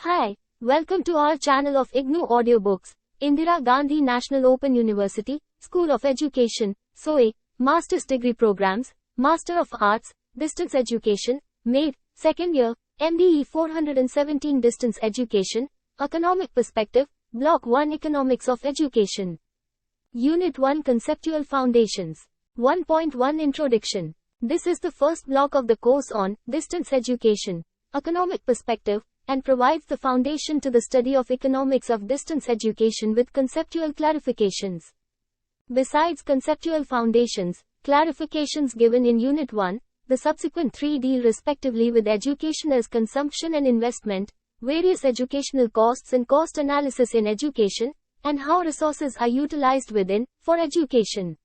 Hi, welcome to our channel of IGNOU Audiobooks, Indira Gandhi National Open University, School of Education, SOE, Master's Degree Programs, Master of Arts, Distance Education, MAID, Second Year, MDE-417 Distance Education, Economic Perspective, Block 1 Economics of Education. Unit-1 Conceptual Foundations. 1.1 Introduction. This is the first block of the course on Distance Education, Economic Perspective, and provides the foundation to the study of economics of distance education with conceptual clarifications. Besides conceptual foundations, clarifications given in Unit 1, the subsequent three deal respectively with education as consumption and investment, various educational costs and cost analysis in education, and how resources are utilized within, for education.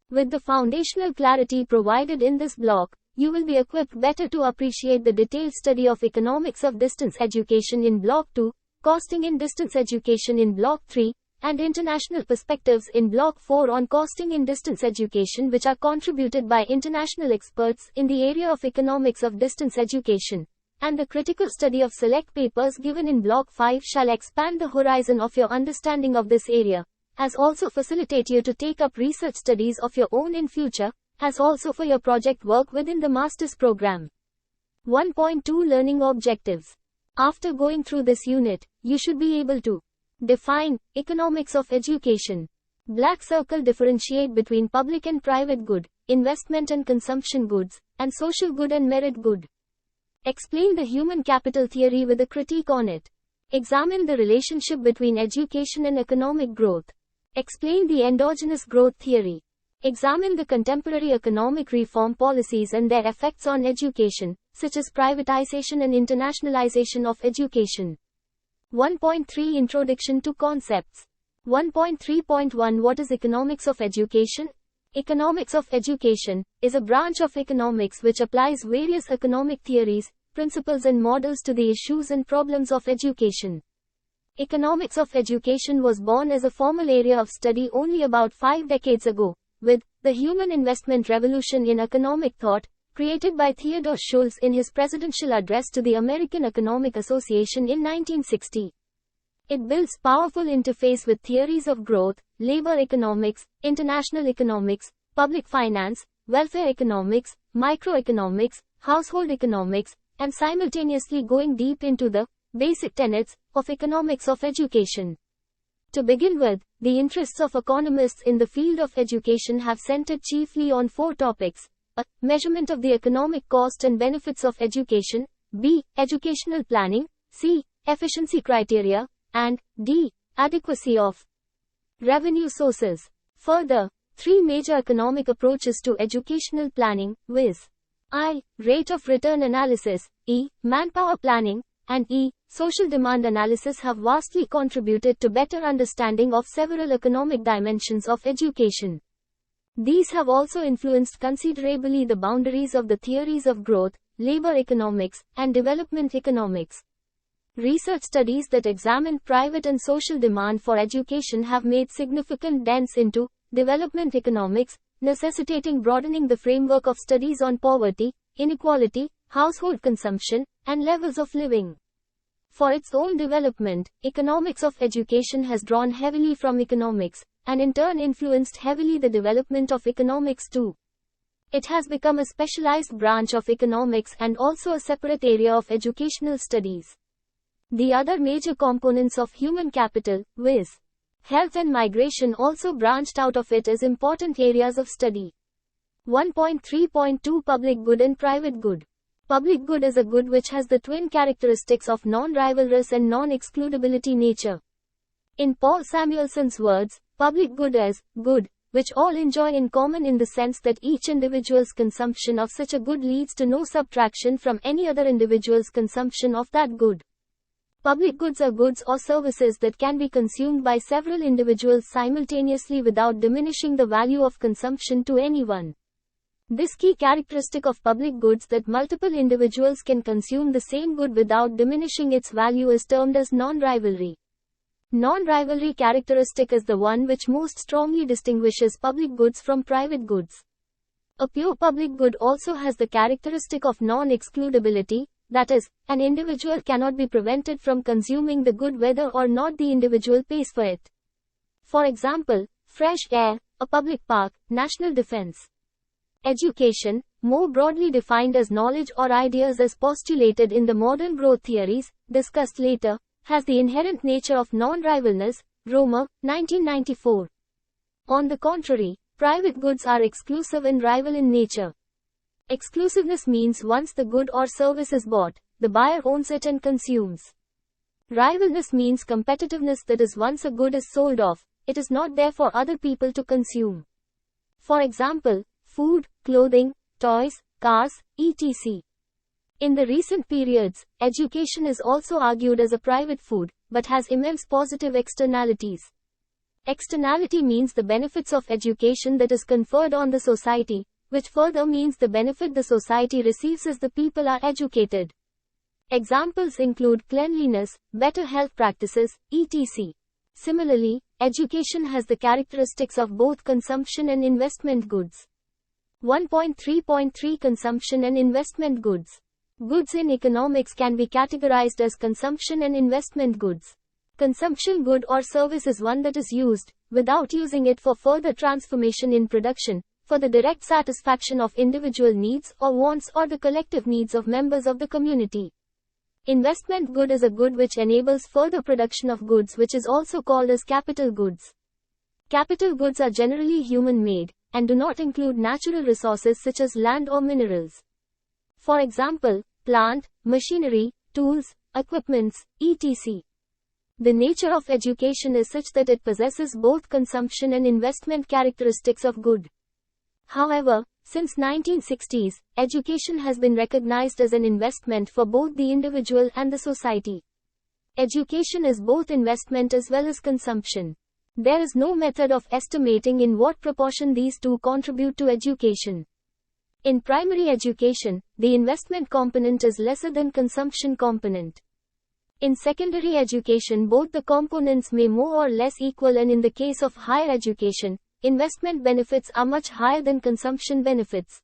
With the foundational clarity provided in this block, you will be equipped better to appreciate the detailed study of economics of distance education in Block 2, costing in distance education in Block 3, and international perspectives in Block 4 on costing in distance education, which are contributed by international experts in the area of economics of distance education. And the critical study of select papers given in Block 5 shall expand the horizon of your understanding of this area, as also facilitate you to take up research studies of your own in future, as also for your project work within the master's program. 1.2 Learning Objectives. After going through this unit, you should be able to define economics of education. Black circle differentiate between public and private good, investment and consumption goods, and social good and merit good. Explain the human capital theory with a critique on it. Examine the relationship between education and economic growth. Explain the endogenous growth theory. Examine the contemporary economic reform policies and their effects on education, such as privatization and internationalization of education. 1.3 Introduction to Concepts. 1.3.1 What is economics of education? Economics of education is a branch of economics which applies various economic theories, principles and models to the issues and problems of education. Economics of education was born as a formal area of study only about 5 decades ago, with the human investment revolution in economic thought, created by Theodore Schultz in his presidential address to the American Economic Association in 1960. It builds powerful interface with theories of growth, labor economics, international economics, public finance, welfare economics, microeconomics, household economics, and simultaneously going deep into the basic tenets of economics of education. To begin with, the interests of economists in the field of education have centered chiefly on 4 topics: a. Measurement of the economic cost and benefits of education, b. Educational planning, c. Efficiency criteria, and d. Adequacy of revenue sources. Further, 3 major economic approaches to educational planning, viz. I. Rate of return analysis, e. Manpower planning, and e. Social demand analysis have vastly contributed to better understanding of several economic dimensions of education. These have also influenced considerably the boundaries of the theories of growth, labor economics, and development economics. Research studies that examine private and social demand for education have made significant dents into development economics, necessitating broadening the framework of studies on poverty, inequality, household consumption, and levels of living. For its own development, economics of education has drawn heavily from economics, and in turn influenced heavily the development of economics too. It has become a specialized branch of economics and also a separate area of educational studies. The other major components of human capital, viz. Health and migration, also branched out of it as important areas of study. 1.3.2 Public good and private good. Public good is a good which has the twin characteristics of non-rivalrous and non-excludability nature. In Paul Samuelson's words, public good is good, which all enjoy in common in the sense that each individual's consumption of such a good leads to no subtraction from any other individual's consumption of that good. Public goods are goods or services that can be consumed by several individuals simultaneously without diminishing the value of consumption to anyone. This key characteristic of public goods, that multiple individuals can consume the same good without diminishing its value, is termed as non-rivalry. Non-rivalry characteristic is the one which most strongly distinguishes public goods from private goods. A pure public good also has the characteristic of non-excludability, That is, an individual cannot be prevented from consuming the good whether or not the individual pays for it. For example, fresh air, a public park, national defense. Education, more broadly defined as knowledge or ideas as postulated in the modern growth theories, discussed later, has the inherent nature of non-rivalness, Romer, 1994. On the contrary, private goods are exclusive and rival in nature. Exclusiveness means once the good or service is bought, the buyer owns it and consumes. Rivalness means competitiveness, that is, once a good is sold off, it is not there for other people to consume. For example, food, clothing, toys, cars, etc. In the recent periods, education is also argued as a private food, but has immense positive externalities. Externality means the benefits of education that is conferred on the society, which further means the benefit the society receives as the people are educated. Examples include cleanliness, better health practices, etc. Similarly, education has the characteristics of both consumption and investment goods. 1.3.3 Consumption and investment goods. Goods in economics can be categorized as consumption and investment goods. Consumption good or service is one that is used, without using it for further transformation in production, for the direct satisfaction of individual needs or wants or the collective needs of members of the community. Investment good is a good which enables further production of goods, which is also called as capital goods. Capital goods are generally human-made, and do not include natural resources such as land or minerals. For example, plant, machinery, tools, equipments, etc. The nature of education is such that it possesses both consumption and investment characteristics of good. However, since 1960s, education has been recognized as an investment for both the individual and the society. Education is both investment as well as consumption. There is no method of estimating in what proportion these two contribute to education. In primary education, the investment component is lesser than consumption component. In secondary education, both the components may more or less equal, and in the case of higher education, investment benefits are much higher than consumption benefits.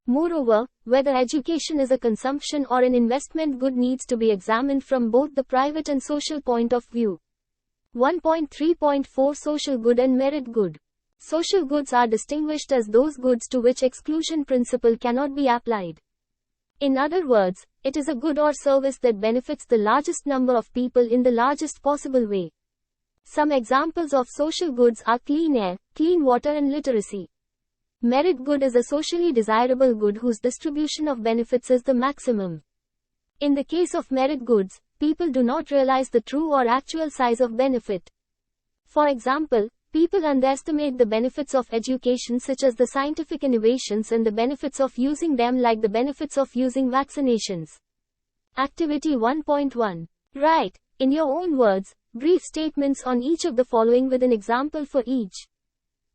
Moreover, whether education is a consumption or an investment good needs to be examined from both the private and social point of view. 1.3.4 Social good and merit good. Social goods are distinguished as those goods to which exclusion principle cannot be applied. In other words, it is a good or service that benefits the largest number of people in the largest possible way. Some examples of social goods are clean air, clean water and literacy. Merit good is a socially desirable good whose distribution of benefits is the maximum. In the case of merit goods, people do not realize the true or actual size of benefit. For example, people underestimate the benefits of education, such as the scientific innovations and the benefits of using them, like the benefits of using vaccinations. Activity 1.1. Write, in your own words, brief statements on each of the following with an example for each.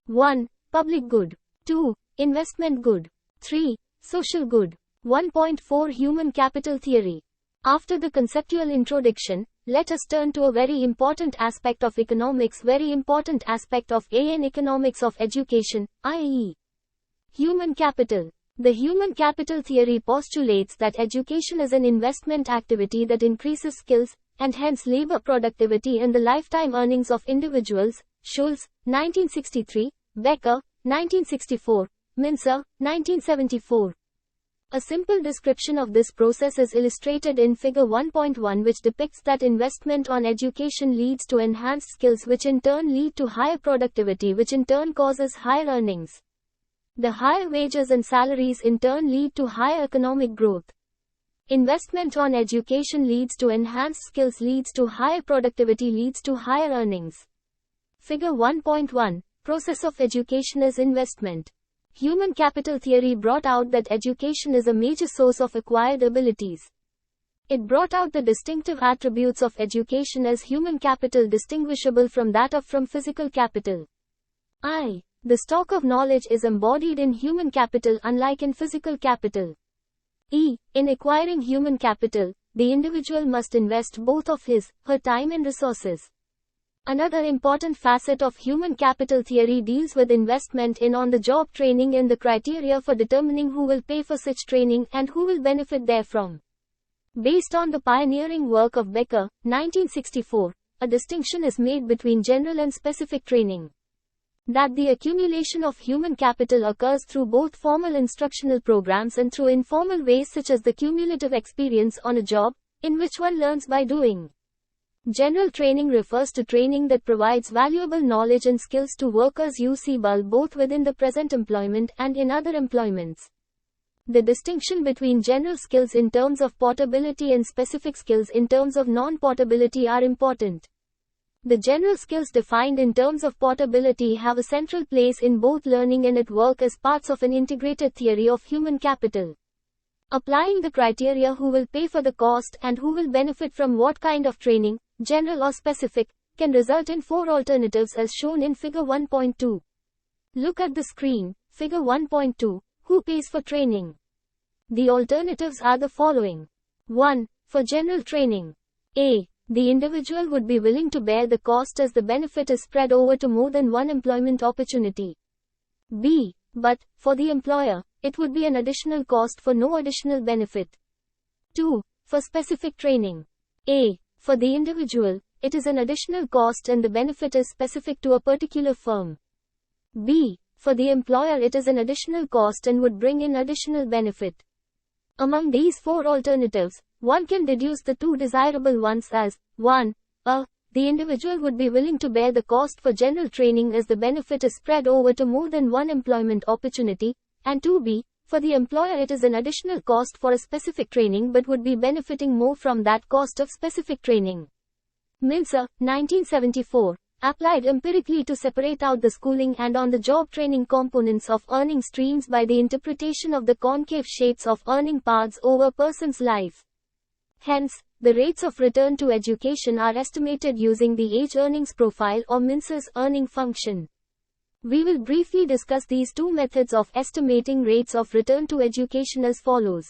1. Public good. 2. Investment good. 3. Social good. 1.4 Human capital theory. After the conceptual introduction, let us turn to a very important aspect of economics, very important aspect of an economics of education, i.e. human capital. The human capital theory postulates that education is an investment activity that increases skills, and hence labor productivity and the lifetime earnings of individuals. Schulz, 1963, Becker, 1964, Mincer, 1974. A simple description of this process is illustrated in Figure 1.1, which depicts that investment on education leads to enhanced skills, which in turn lead to higher productivity, which in turn causes higher earnings. The higher wages and salaries in turn lead to higher economic growth. Investment on education leads to enhanced skills, leads to higher productivity, leads to higher earnings. Figure 1.1, Process of education is investment. Human capital theory brought out that education is a major source of acquired abilities. It brought out the distinctive attributes of education as human capital distinguishable from that of physical capital. I. The stock of knowledge is embodied in human capital unlike in physical capital. E. In acquiring human capital, the individual must invest both of his, her time and resources. Another important facet of human capital theory deals with investment in on-the-job training and the criteria for determining who will pay for such training and who will benefit therefrom. Based on the pioneering work of Becker, 1964, a distinction is made between general and specific training. That the accumulation of human capital occurs through both formal instructional programs and through informal ways such as the cumulative experience on a job, in which one learns by doing. General training refers to training that provides valuable knowledge and skills to workers usable both within the present employment and in other employments. The distinction between general skills in terms of portability and specific skills in terms of non-portability are important. The general skills defined in terms of portability have a central place in both learning and at work as parts of an integrated theory of human capital. Applying the criteria who will pay for the cost and who will benefit from what kind of training, general or specific, can result in 4 alternatives as shown in Figure 1.2. Look at the screen, Figure 1.2, who pays for training? The alternatives are the following. 1. For general training. A. The individual would be willing to bear the cost as the benefit is spread over to more than one employment opportunity. B. But, for the employer, it would be an additional cost for no additional benefit. 2. For specific training. A. For the individual, it is an additional cost and the benefit is specific to a particular firm. B. For the employer, it is an additional cost and would bring in additional benefit. Among these 4 alternatives, one can deduce the 2 desirable ones as 1. The individual would be willing to bear the cost for general training as the benefit is spread over to more than one employment opportunity, and 2b. For the employer, it is an additional cost for a specific training but would be benefiting more from that cost of specific training. Milser, 1974, applied empirically to separate out the schooling and on-the-job training components of earning streams by the interpretation of the concave shapes of earning paths over a person's life. Hence, the rates of return to education are estimated using the age earnings profile or Milser's earning function. We will briefly discuss these 2 methods of estimating rates of return to education as follows.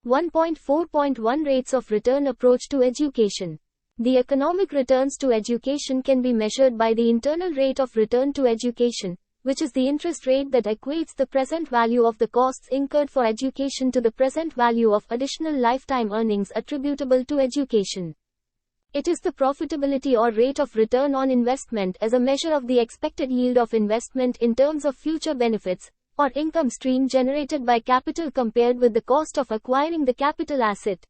1.4.1 Rates of return approach to education. The economic returns to education can be measured by the internal rate of return to education, which is the interest rate that equates the present value of the costs incurred for education to the present value of additional lifetime earnings attributable to education. It is the profitability or rate of return on investment as a measure of the expected yield of investment in terms of future benefits, or income stream generated by capital compared with the cost of acquiring the capital asset.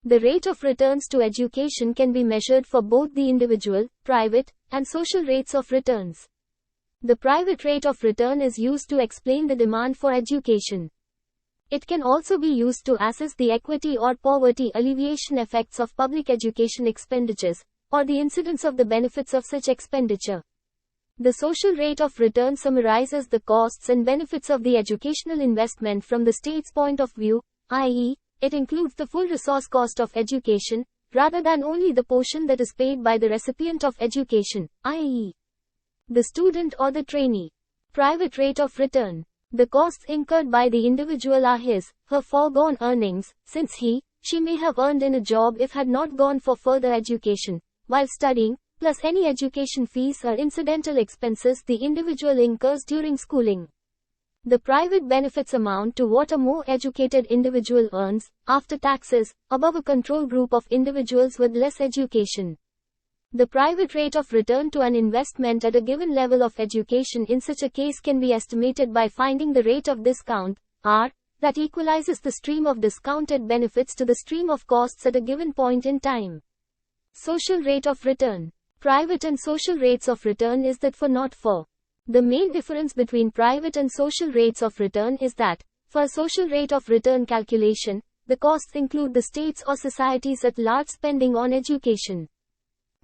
The rate of returns to education can be measured for both the individual, private, and social rates of returns. The private rate of return is used to explain the demand for education. It can also be used to assess the equity or poverty alleviation effects of public education expenditures, or the incidence of the benefits of such expenditure. The social rate of return summarizes the costs and benefits of the educational investment from the state's point of view, i.e., it includes the full resource cost of education, rather than only the portion that is paid by the recipient of education, i.e., the student or the trainee. Private rate of return. The costs incurred by the individual are her foregone earnings, since she may have earned in a job if had not gone for further education, while studying, plus any education fees or incidental expenses the individual incurs during schooling. The private benefits amount to what a more educated individual earns, after taxes, above a control group of individuals with less education. The private rate of return to an investment at a given level of education in such a case can be estimated by finding the rate of discount, R, that equalizes the stream of discounted benefits to the stream of costs at a given point in time. Social rate of return. Private and social rates of return is that for not for. The main difference between private and social rates of return is that, for a social rate of return calculation, the costs include the state's or society's at large spending on education.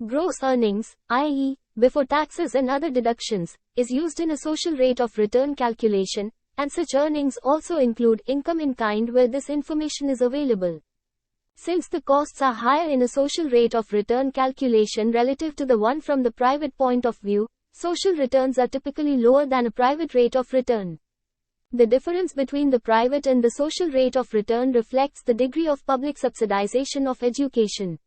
Gross earnings, i.e., before taxes and other deductions, is used in a social rate of return calculation, and such earnings also include income in kind where this information is available. Since the costs are higher in a social rate of return calculation relative to the one from the private point of view, social returns are typically lower than a private rate of return. The difference between the private and the social rate of return reflects the degree of public subsidization of education.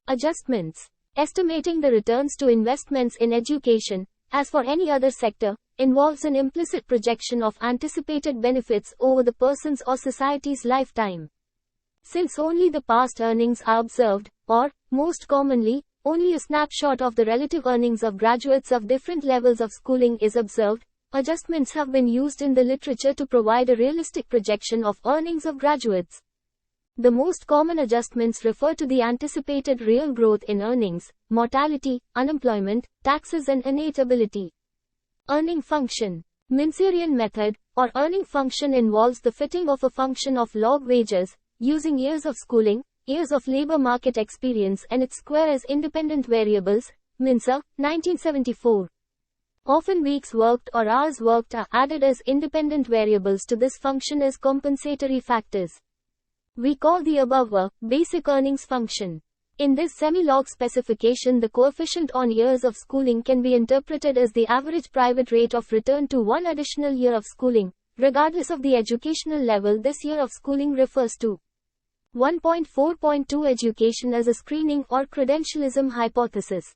Adjustments. Estimating the returns to investments in education, as for any other sector, involves an implicit projection of anticipated benefits over the person's or society's lifetime. Since only the past earnings are observed, or, most commonly, only a snapshot of the relative earnings of graduates of different levels of schooling is observed, adjustments have been used in the literature to provide a realistic projection of earnings of graduates. The most common adjustments refer to the anticipated real growth in earnings, mortality, unemployment, taxes and innate ability. Earning function. Mincerian method, or earning function involves the fitting of a function of log wages, using years of schooling, years of labor market experience and its square as independent variables. Mincer, 1974. Often weeks worked or hours worked are added as independent variables to this function as compensatory factors. We call the above a basic earnings function. In this semi-log specification, the coefficient on years of schooling can be interpreted as the average private rate of return to one additional year of schooling, regardless of the educational level this year of schooling refers to. 1.4.2 Education as a screening or credentialism hypothesis.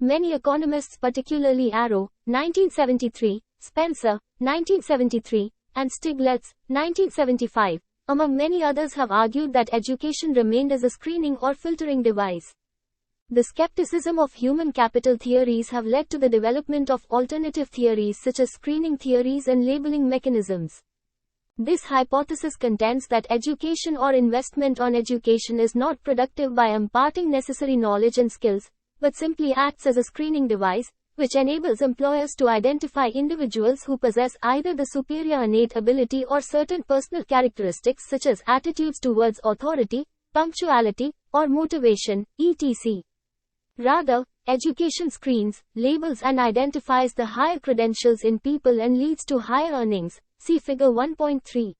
Many economists, particularly Arrow, 1973, Spencer, 1973, and Stiglitz, 1975, among many others, have argued that education remained as a screening or filtering device. The skepticism of human capital theories have led to the development of alternative theories such as screening theories and labeling mechanisms. This hypothesis contends that education or investment on education is not productive by imparting necessary knowledge and skills, but simply acts as a screening device, which enables employers to identify individuals who possess either the superior innate ability or certain personal characteristics such as attitudes towards authority, punctuality, or motivation, etc. Rather, education screens, labels and identifies the higher credentials in people and leads to higher earnings. See Figure 1.3.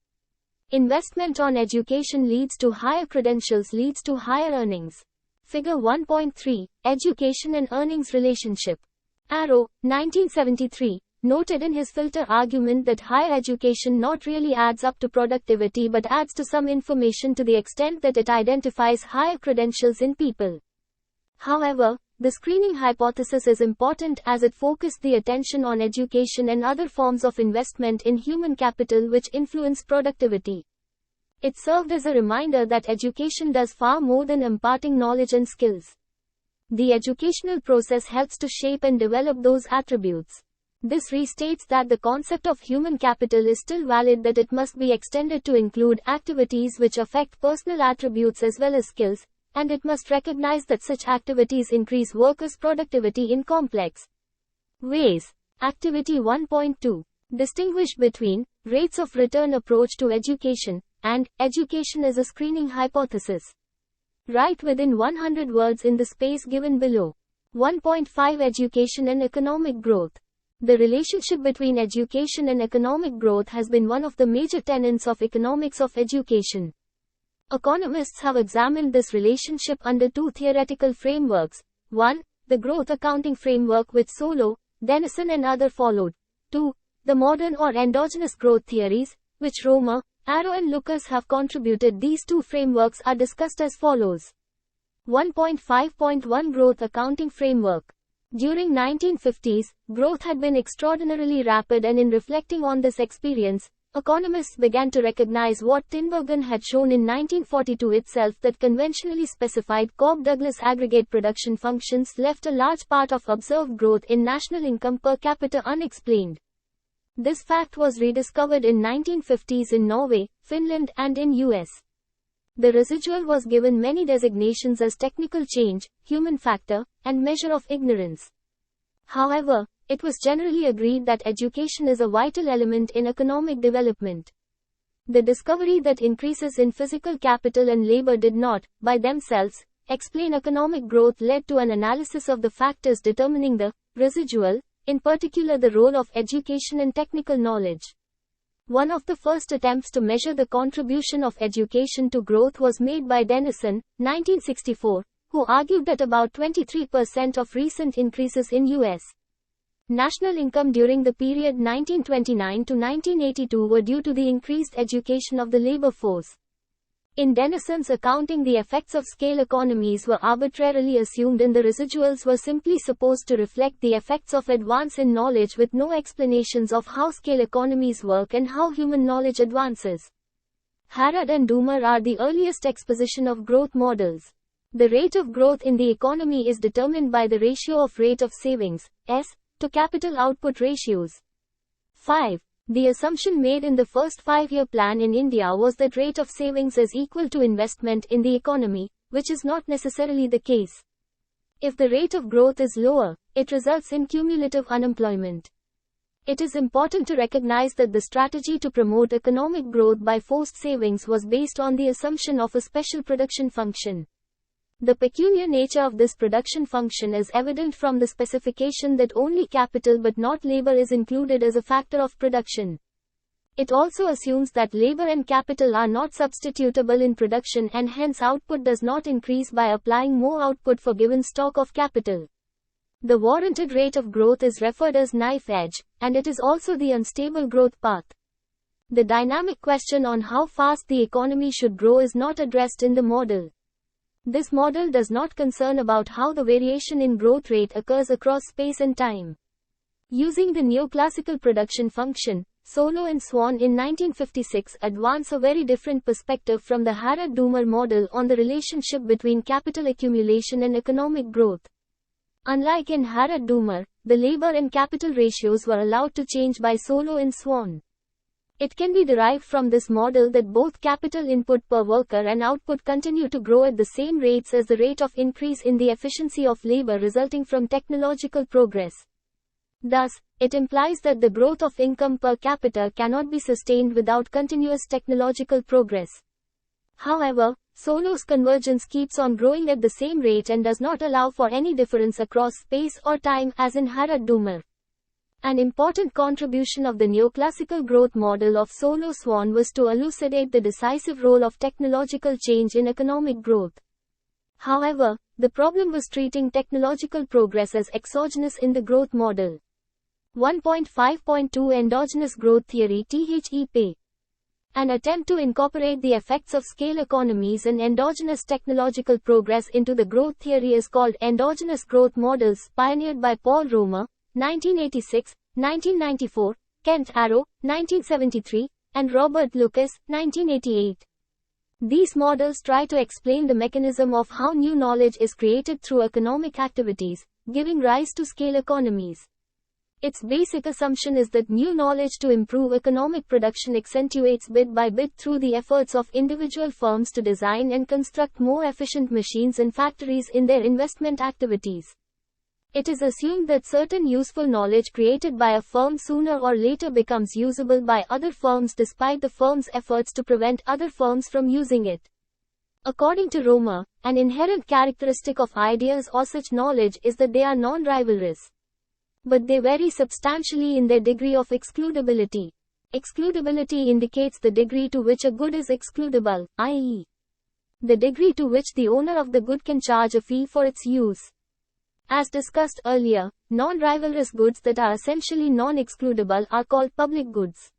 Investment on education leads to higher credentials leads to higher earnings. Figure 1.3. Education and earnings relationship. Arrow, 1973, noted in his filter argument that higher education not really adds up to productivity but adds to some information to the extent that it identifies higher credentials in people. However, the screening hypothesis is important as it focused the attention on education and other forms of investment in human capital which influence productivity. It served as a reminder that education does far more than imparting knowledge and skills. The educational process helps to shape and develop those attributes. This restates that the concept of human capital is still valid, that it must be extended to include activities which affect personal attributes as well as skills, and it must recognize that such activities increase workers' productivity in complex ways. Activity 1.2. Distinguish between rates of return approach to education and education as a screening hypothesis. Write within 100 words in the space given below. 1.5 Education and economic growth. The relationship between education and economic growth has been one of the major tenets of economics of education. Economists have examined this relationship under two theoretical frameworks. 1. The growth accounting framework, which Solow, Denison and others followed. 2. The modern or endogenous growth theories, which Romer, Arrow and Lucas have contributed. These two frameworks are discussed as follows. 1.5.1 Growth accounting framework. During 1950s, growth had been extraordinarily rapid, and in reflecting on this experience, economists began to recognize what Tinbergen had shown in 1942 itself, that conventionally specified Cobb-Douglas aggregate production functions left a large part of observed growth in national income per capita unexplained. This fact was rediscovered in 1950s in Norway, Finland and in US. The residual was given many designations as technical change, human factor, and measure of ignorance. However, it was generally agreed that education is a vital element in economic development. The discovery that increases in physical capital and labor did not, by themselves, explain economic growth led to an analysis of the factors determining the residual, in particular the role of education and technical knowledge. One of the first attempts to measure the contribution of education to growth was made by Denison, 1964, who argued that about 23% of recent increases in U.S. national income during the period 1929 to 1982 were due to the increased education of the labor force. In Denison's accounting, the effects of scale economies were arbitrarily assumed and the residuals were simply supposed to reflect the effects of advance in knowledge, with no explanations of how scale economies work and how human knowledge advances. Harrod and Doomer are the earliest exposition of growth models. The rate of growth in the economy is determined by the ratio of rate of savings, S, to capital output ratios. 5. The assumption made in the first 5-year plan in India was that rate of savings is equal to investment in the economy, which is not necessarily the case. If the rate of growth is lower, it results in cumulative unemployment. It is important to recognize that the strategy to promote economic growth by forced savings was based on the assumption of a special production function. The peculiar nature of this production function is evident from the specification that only capital but not labor is included as a factor of production. It also assumes that labor and capital are not substitutable in production and hence output does not increase by applying more output for given stock of capital. The warranted rate of growth is referred as knife edge, and it is also the unstable growth path. The dynamic question on how fast the economy should grow is not addressed in the model. This model does not concern about how the variation in growth rate occurs across space and time. Using the neoclassical production function, Solow and Swan in 1956 advance a very different perspective from the Harrod-Doomer model on the relationship between capital accumulation and economic growth. Unlike in Harrod-Doomer, the labor and capital ratios were allowed to change by Solow and Swan. It can be derived from this model that both capital input per worker and output continue to grow at the same rates as the rate of increase in the efficiency of labor resulting from technological progress. Thus, it implies that the growth of income per capita cannot be sustained without continuous technological progress. However, Solow's convergence keeps on growing at the same rate and does not allow for any difference across space or time as in Harrod-Doomer. An important contribution of the neoclassical growth model of Solow-Swan was to elucidate the decisive role of technological change in economic growth. However, the problem was treating technological progress as exogenous in the growth model. 1.5.2 Endogenous Growth Theory (THEP). An attempt to incorporate the effects of scale economies and endogenous technological progress into the growth theory is called endogenous growth models, pioneered by Paul Romer, 1986, 1994, Kent Arrow, 1973, and Robert Lucas, 1988. These models try to explain the mechanism of how new knowledge is created through economic activities, giving rise to scale economies. Its basic assumption is that new knowledge to improve economic production accentuates bit by bit through the efforts of individual firms to design and construct more efficient machines and factories in their investment activities. It is assumed that certain useful knowledge created by a firm sooner or later becomes usable by other firms despite the firm's efforts to prevent other firms from using it. According to Romer, an inherent characteristic of ideas or such knowledge is that they are non-rivalrous. But they vary substantially in their degree of excludability. Excludability indicates the degree to which a good is excludable, i.e., the degree to which the owner of the good can charge a fee for its use. As discussed earlier, non-rivalrous goods that are essentially non-excludable are called public goods.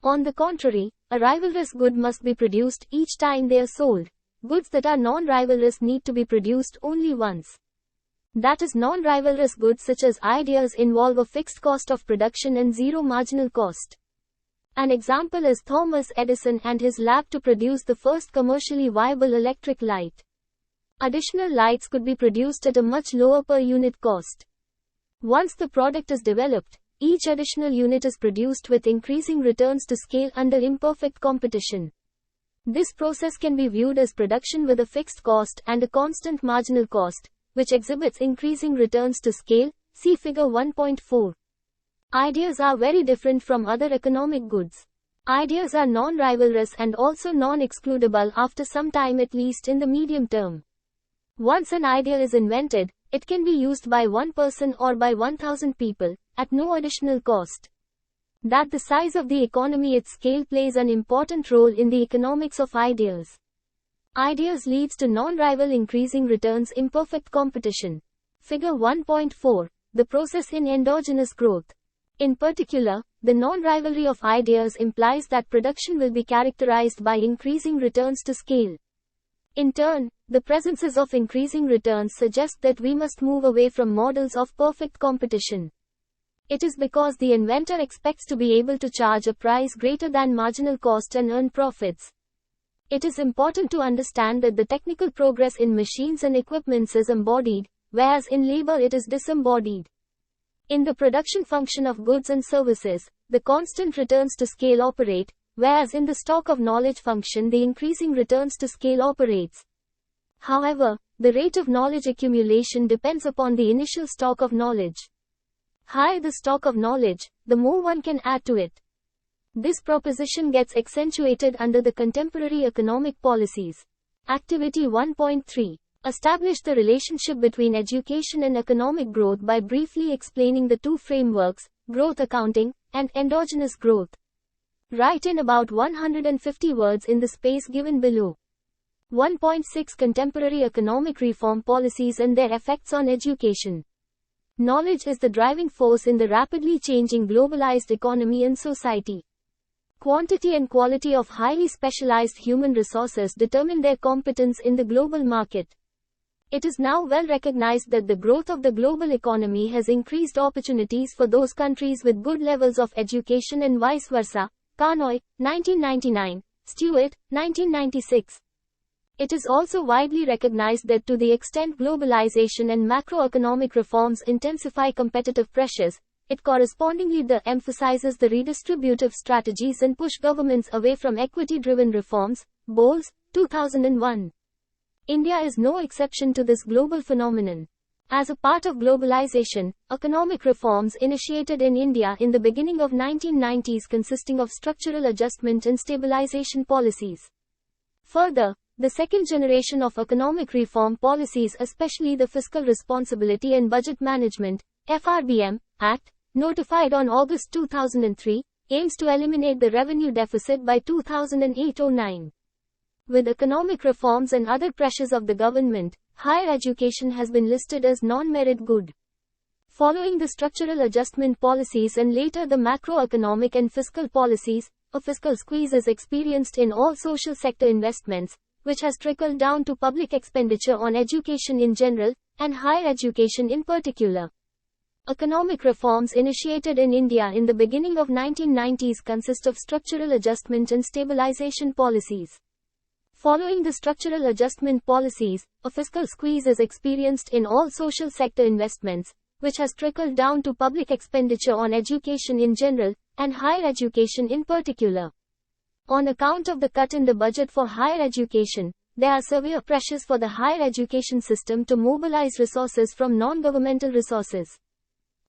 On the contrary, a rivalrous good must be produced each time they are sold. Goods that are non-rivalrous need to be produced only once. That is, non-rivalrous goods such as ideas involve a fixed cost of production and zero marginal cost. An example is Thomas Edison and his lab to produce the first commercially viable electric light. Additional lights could be produced at a much lower per unit cost. Once the product is developed, each additional unit is produced with increasing returns to scale under imperfect competition. This process can be viewed as production with a fixed cost and a constant marginal cost, which exhibits increasing returns to scale, see figure 1.4. Ideas are very different from other economic goods. Ideas are non-rivalrous and also non-excludable after some time, at least in the medium term. Once an idea is invented, it can be used by one person or by 1,000 people, at no additional cost. That the size of the economy at scale plays an important role in the economics of ideas. Ideas leads to non-rival increasing returns imperfect competition. Figure 1.4, the process in endogenous growth. In particular, the non-rivalry of ideas implies that production will be characterized by increasing returns to scale. In turn, the presences of increasing returns suggest that we must move away from models of perfect competition. It is because the inventor expects to be able to charge a price greater than marginal cost and earn profits. It is important to understand that the technical progress in machines and equipments is embodied, whereas in labor it is disembodied. In the production function of goods and services, the constant returns to scale operate, whereas in the stock of knowledge function the increasing returns to scale operates. However, the rate of knowledge accumulation depends upon the initial stock of knowledge. Higher the stock of knowledge, the more one can add to it. This proposition gets accentuated under the contemporary economic policies. Activity 1.3. Establish the relationship between education and economic growth by briefly explaining the two frameworks, growth accounting, and endogenous growth. Write in about 150 words in the space given below. 1.6 Contemporary economic reform policies and their effects on education. Knowledge is the driving force in the rapidly changing globalized economy and society. Quantity and quality of highly specialized human resources determine their competence in the global market. It is now well recognized that the growth of the global economy has increased opportunities for those countries with good levels of education and vice versa. Carnoy, 1999, Stewart, 1996. It is also widely recognized that to the extent globalization and macroeconomic reforms intensify competitive pressures, it correspondingly emphasizes the redistributive strategies and push governments away from equity-driven reforms. Bowles, 2001. India is no exception to this global phenomenon. As a part of globalization, economic reforms initiated in India in the beginning of 1990s consisting of structural adjustment and stabilization policies. Further, the second generation of economic reform policies, especially the Fiscal Responsibility and Budget Management (FRBM) Act, notified on August 2003, aims to eliminate the revenue deficit by 2008-09. With economic reforms and other pressures of the government, higher education has been listed as non-merit good. Following the structural adjustment policies and later the macroeconomic and fiscal policies, a fiscal squeeze is experienced in all social sector investments, which has trickled down to public expenditure on education in general, and higher education in particular. Economic reforms initiated in India in the beginning of 1990s consist of structural adjustment and stabilization policies. Following the structural adjustment policies, a fiscal squeeze is experienced in all social sector investments, which has trickled down to public expenditure on education in general, and higher education in particular. On account of the cut in the budget for higher education, there are severe pressures for the higher education system to mobilize resources from non-governmental resources.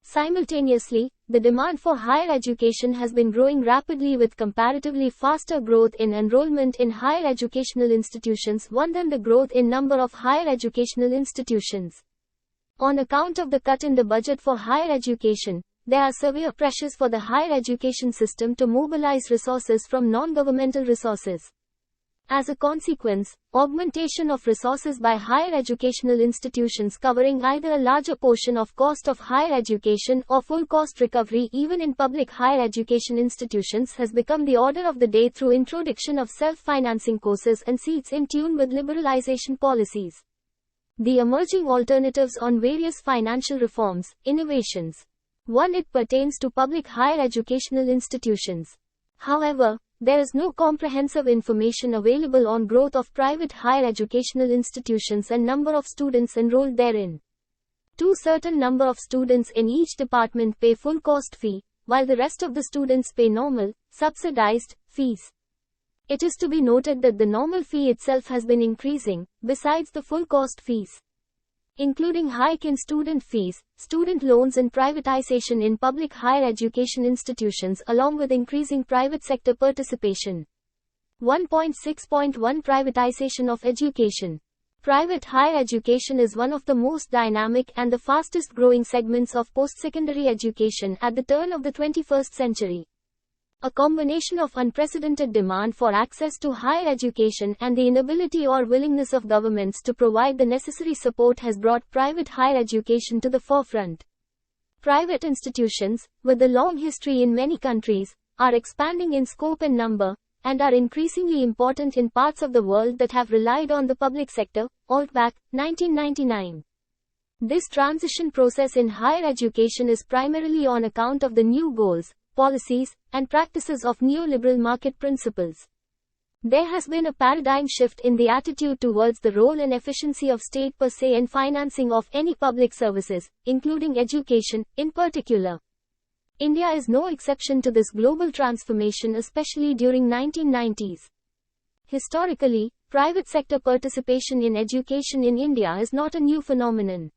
Simultaneously, the demand for higher education has been growing rapidly with comparatively faster growth in enrollment in higher educational institutions than the growth in number of higher educational institutions. On account of the cut in the budget for higher education, there are severe pressures for the higher education system to mobilize resources from non-governmental resources. As a consequence, augmentation of resources by higher educational institutions covering either a larger portion of cost of higher education or full cost recovery even in public higher education institutions has become the order of the day through introduction of self-financing courses and seats in tune with liberalization policies. The emerging alternatives on various financial reforms, innovations. 1. It pertains to public higher educational institutions. However, there is no comprehensive information available on growth of private higher educational institutions and number of students enrolled therein. 2. Certain number of students in each department pay full cost fee, while the rest of the students pay normal, subsidized, fees. It is to be noted that the normal fee itself has been increasing, besides the full cost fees. Including hike in student fees, student loans and privatization in public higher education institutions along with increasing private sector participation. 1.6.1 Privatization of education. Private higher education is one of the most dynamic and the fastest growing segments of post-secondary education at the turn of the 21st century. A combination of unprecedented demand for access to higher education and the inability or willingness of governments to provide the necessary support has brought private higher education to the forefront. Private institutions, with a long history in many countries, are expanding in scope and number, and are increasingly important in parts of the world that have relied on the public sector. Altbach, 1999. This transition process in higher education is primarily on account of the new goals, policies, and practices of neoliberal market principles. There has been a paradigm shift in the attitude towards the role and efficiency of state per se in financing of any public services, including education, in particular. India is no exception to this global transformation, especially during 1990s. Historically, private sector participation in education in India is not a new phenomenon.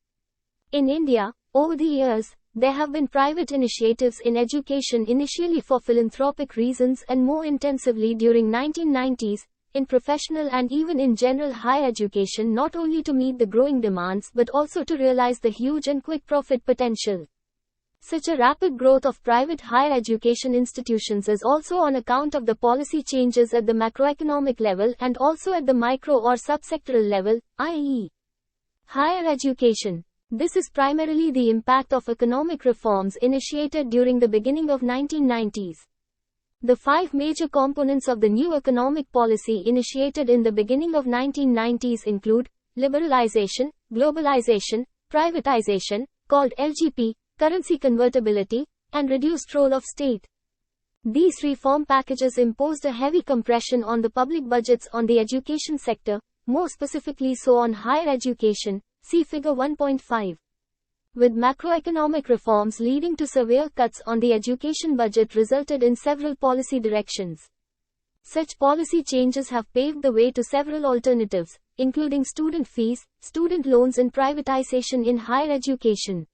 In India, over the years, there have been private initiatives in education, initially for philanthropic reasons and more intensively during 1990s, in professional and even in general higher education, not only to meet the growing demands but also to realize the huge and quick profit potential. Such a rapid growth of private higher education institutions is also on account of the policy changes at the macroeconomic level and also at the micro or subsectoral level, i.e. higher education. This is primarily the impact of economic reforms initiated during the beginning of 1990s. The 5 major components of the new economic policy initiated in the beginning of 1990s include liberalization, globalization, privatization, called LGP, currency convertibility, and reduced role of state. These reform packages imposed a heavy compression on the public budgets on the education sector, more specifically so on higher education, see figure 1.5. With macroeconomic reforms leading to severe cuts on the education budget resulted in several policy directions. Such policy changes have paved the way to several alternatives, including student fees, student loans and privatization in higher education.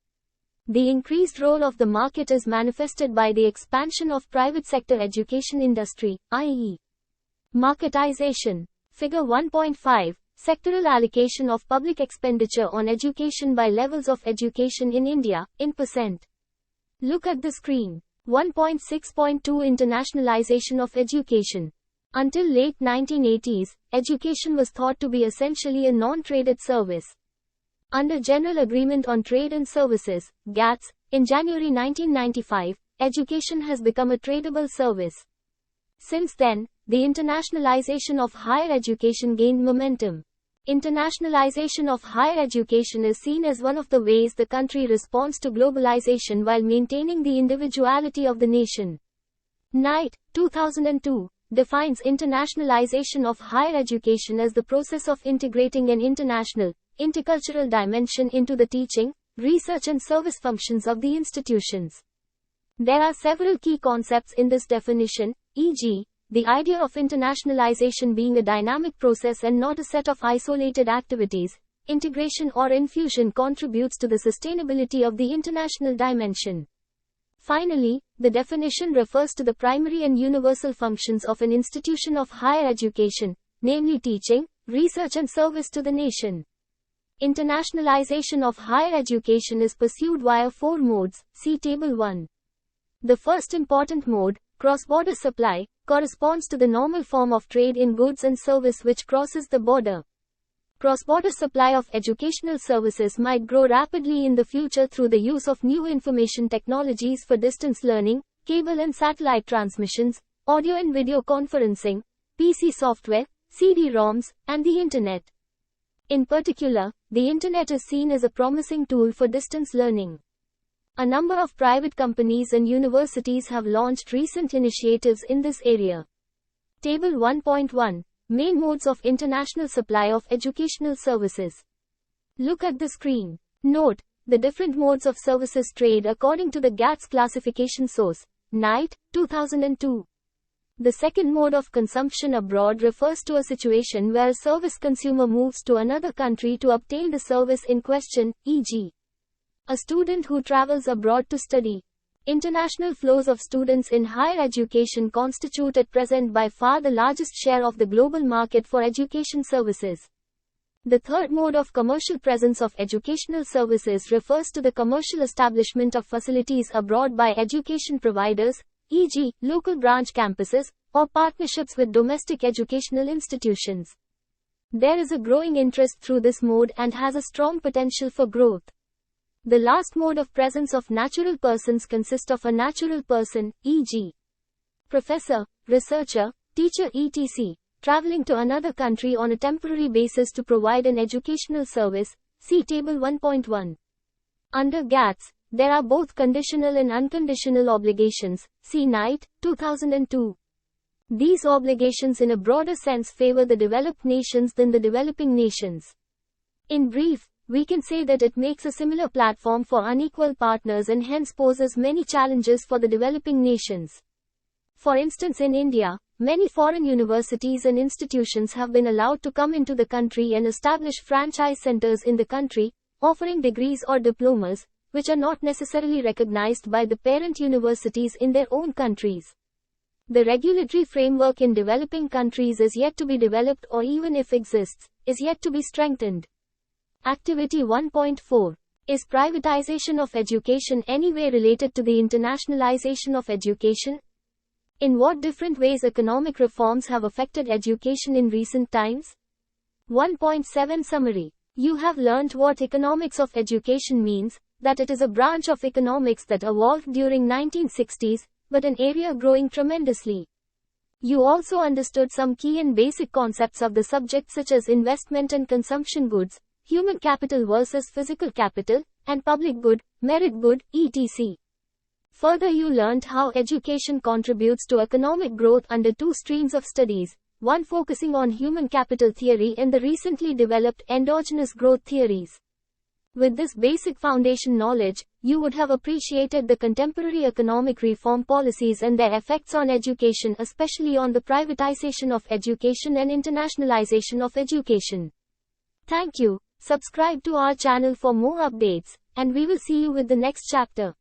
The increased role of the market is manifested by the expansion of private sector education industry, i.e. marketization. Figure 1.5, sectoral allocation of public expenditure on education by levels of education in India, in percent. Look at the screen. 1.6.2 Internationalization of education. Until late 1980s, education was thought to be essentially a non-traded service. Under General Agreement on Trade and Services, GATS, in January 1995, education has become a tradable service. Since then, the internationalization of higher education gained momentum. Internationalization of higher education is seen as one of the ways the country responds to globalization while maintaining the individuality of the nation. Knight, 2002, defines internationalization of higher education as the process of integrating an international, intercultural dimension into the teaching, research and service functions of the institutions. There are several key concepts in this definition, e.g., the idea of internationalization being a dynamic process and not a set of isolated activities. Integration or infusion contributes to the sustainability of the international dimension. Finally, the definition refers to the primary and universal functions of an institution of higher education, namely teaching, research and service to the nation. Internationalization of higher education is pursued via 4 modes, see Table 1. The first important mode, cross-border supply, corresponds to the normal form of trade in goods and service which crosses the border. Cross-border supply of educational services might grow rapidly in the future through the use of new information technologies for distance learning, cable and satellite transmissions, audio and video conferencing, PC software, CD-ROMs, and the Internet. In particular, the Internet is seen as a promising tool for distance learning. A number of private companies and universities have launched recent initiatives in this area. Table 1.1. Main modes of international supply of educational services. Look at the screen. Note, the different modes of services trade according to the GATS classification source, Knight, 2002. The second mode of consumption abroad refers to a situation where a service consumer moves to another country to obtain the service in question, e.g., a student who travels abroad to study. International flows of students in higher education constitute at present by far the largest share of the global market for education services. The third mode of commercial presence of educational services refers to the commercial establishment of facilities abroad by education providers, e.g., local branch campuses, or partnerships with domestic educational institutions. There is a growing interest through this mode and has a strong potential for growth. The last mode of presence of natural persons consists of a natural person, e.g., professor, researcher, teacher etc., traveling to another country on a temporary basis to provide an educational service, see Table 1.1. Under GATS, there are both conditional and unconditional obligations, see Knight, 2002. These obligations in a broader sense favor the developed nations than the developing nations. In brief, we can say that it makes a similar platform for unequal partners and hence poses many challenges for the developing nations. For instance, in India, many foreign universities and institutions have been allowed to come into the country and establish franchise centers in the country, offering degrees or diplomas, which are not necessarily recognized by the parent universities in their own countries. The regulatory framework in developing countries is yet to be developed, or even if exists, is yet to be strengthened. Activity 1.4. Is privatization of education anyway related to the internationalization of education? In what different ways economic reforms have affected education in recent times? 1.7 Summary. You have learnt what economics of education means, that it is a branch of economics that evolved during 1960s, but an area growing tremendously. You also understood some key and basic concepts of the subject such as investment and consumption goods, human capital versus physical capital, and public good, merit good, etc. Further, you learnt how education contributes to economic growth under two streams of studies, one focusing on human capital theory and the recently developed endogenous growth theories. With this basic foundation knowledge, you would have appreciated the contemporary economic reform policies and their effects on education, especially on the privatization of education and internationalization of education. Thank you. Subscribe to our channel for more updates, and we will see you with the next chapter.